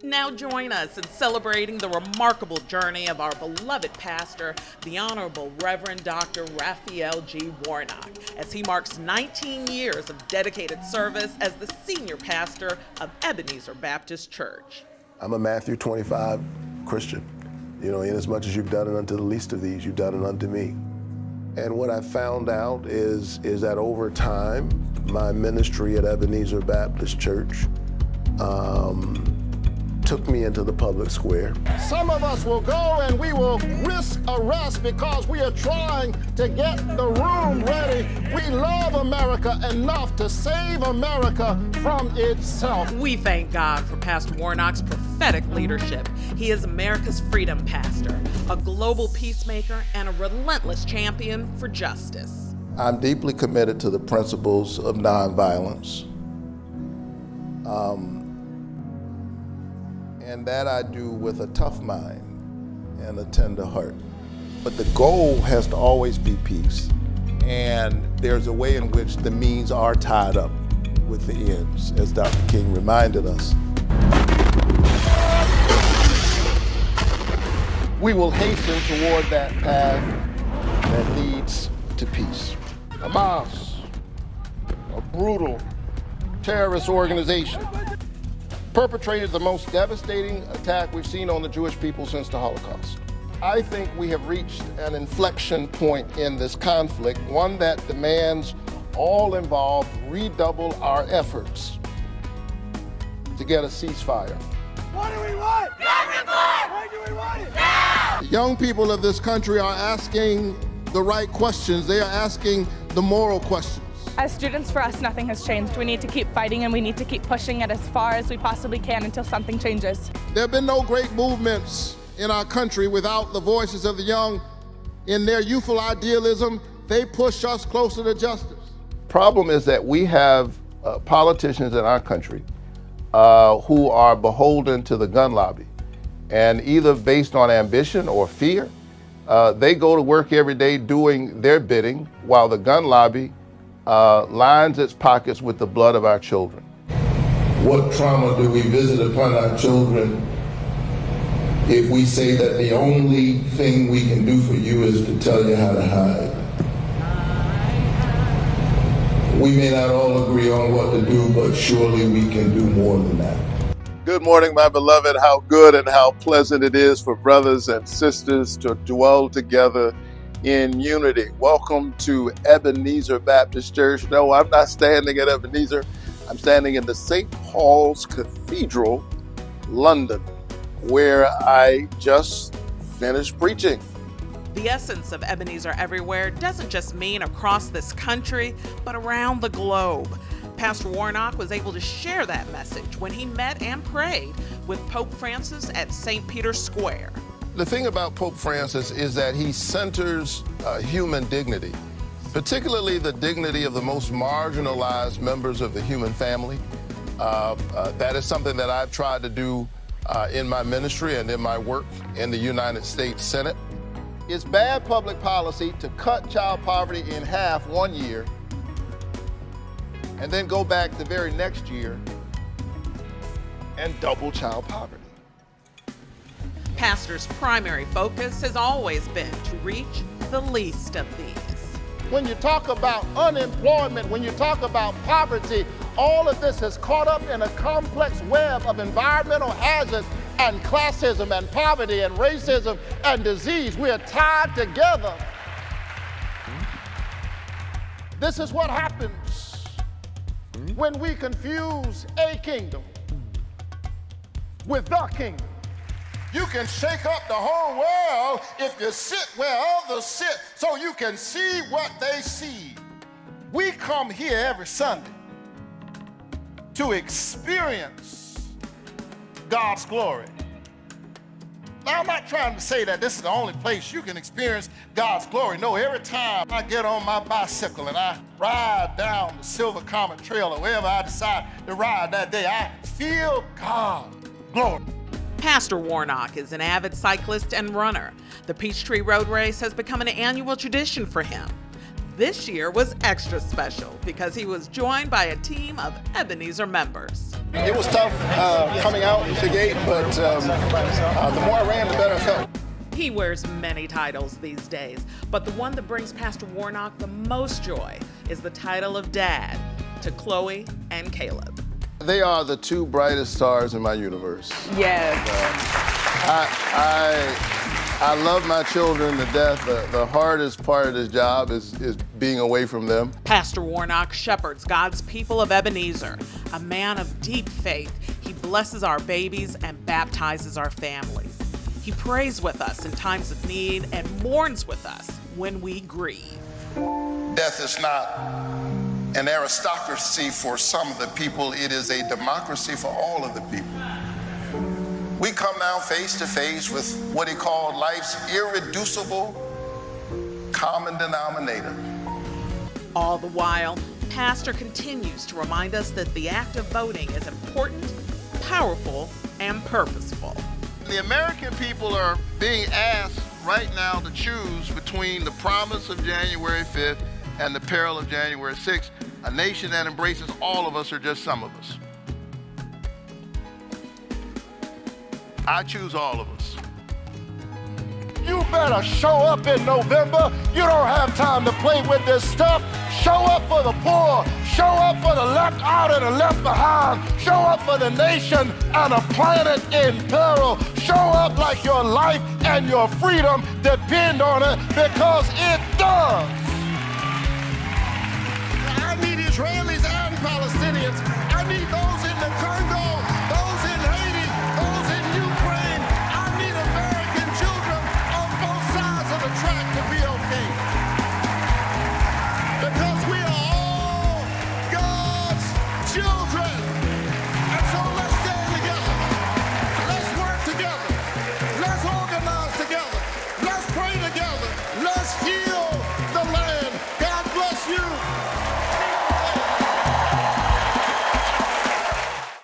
Now join us in celebrating the remarkable journey of our beloved pastor, the Honorable Reverend Dr. Raphael G. Warnock, as he marks 19 years of dedicated service as the senior pastor of Ebenezer Baptist Church. I'm a Matthew 25 Christian. Inasmuch as you've done it unto the least of these, you've done it unto me. And what I found out is that over time, my ministry at Ebenezer Baptist Church took me into the public square. Some of us will go and we will risk arrest because we are trying to get the room ready. We love America enough to save America from itself. We thank God for Pastor Warnock's prophetic leadership. He is America's freedom pastor, a global peacemaker, and a relentless champion for justice. I'm deeply committed to the principles of nonviolence. And that I do with a tough mind and a tender heart. But the goal has to always be peace. And there's a way in which the means are tied up with the ends, as Dr. King reminded us. We will hasten toward that path that leads to peace. Hamas, a brutal terrorist organization, perpetrated the most devastating attack we've seen on the Jewish people since the Holocaust. I think we have reached an inflection point in this conflict, one that demands all involved redouble our efforts to get a ceasefire. What do we want? Everybody! When do we want it? Now! The young people of this country are asking the right questions. They are asking the moral questions. As students, for us, nothing has changed. We need to keep fighting and we need to keep pushing it as far as we possibly can until something changes. There have been no great movements in our country without the voices of the young. In their youthful idealism, they push us closer to justice. Problem is that we have politicians in our country who are beholden to the gun lobby. And either based on ambition or fear, they go to work every day doing their bidding while the gun lobby lines its pockets with the blood of our children. What trauma do we visit upon our children if we say that the only thing we can do for you is to tell you how to hide? We may not all agree on what to do, but surely we can do more than that. Good morning, my beloved. How good and how pleasant it is for brothers and sisters to dwell together in unity. Welcome to Ebenezer Baptist Church. No, I'm not standing at Ebenezer. I'm standing in the St. Paul's Cathedral, London, where I just finished preaching. The essence of Ebenezer Everywhere doesn't just mean across this country, but around the globe. Pastor Warnock was able to share that message when he met and prayed with Pope Francis at St. Peter's Square. The thing about Pope Francis is that he centers human dignity, particularly the dignity of the most marginalized members of the human family. That is something that I've tried to do in my ministry and in my work in the United States Senate. It's bad public policy to cut child poverty in half one year and then go back the very next year and double child poverty. Pastor's primary focus has always been to reach the least of these. When you talk about unemployment, when you talk about poverty, all of this is caught up in a complex web of environmental hazards and classism and poverty and racism and disease. We are tied together. This is what happens when we confuse a kingdom with the kingdom. You can shake up the whole world if you sit where others sit so you can see what they see. We come here every Sunday to experience God's glory. Now, I'm not trying to say that this is the only place you can experience God's glory. No, every time I get on my bicycle and I ride down the Silver Comet Trail or wherever I decide to ride that day, I feel God's glory. Pastor Warnock is an avid cyclist and runner. The Peachtree Road Race has become an annual tradition for him. This year was extra special because he was joined by a team of Ebenezer members. It was tough coming out the gate, but the more I ran, the better I felt. He wears many titles these days, but the one that brings Pastor Warnock the most joy is the title of Dad to Chloe and Caleb. They are the two brightest stars in my universe. Yes. I love my children to death. The hardest part of this job is being away from them. Pastor Warnock shepherds God's people of Ebenezer, a man of deep faith. He blesses our babies and baptizes our families. He prays with us in times of need and mourns with us when we grieve. Death is not an aristocracy for some of the people. It is a democracy for all of the people. We come now face to face with what he called life's irreducible common denominator. All the while, Pastor continues to remind us that the act of voting is important, powerful, and purposeful. The American people are being asked right now to choose between the promise of January 5th and the peril of January 6th. A nation that embraces all of us or just some of us. I choose all of us. You better show up in November. You don't have time to play with this stuff. Show up for the poor. Show up for the left out and the left behind. Show up for the nation and a planet in peril. Show up like your life and your freedom depend on it, because it does.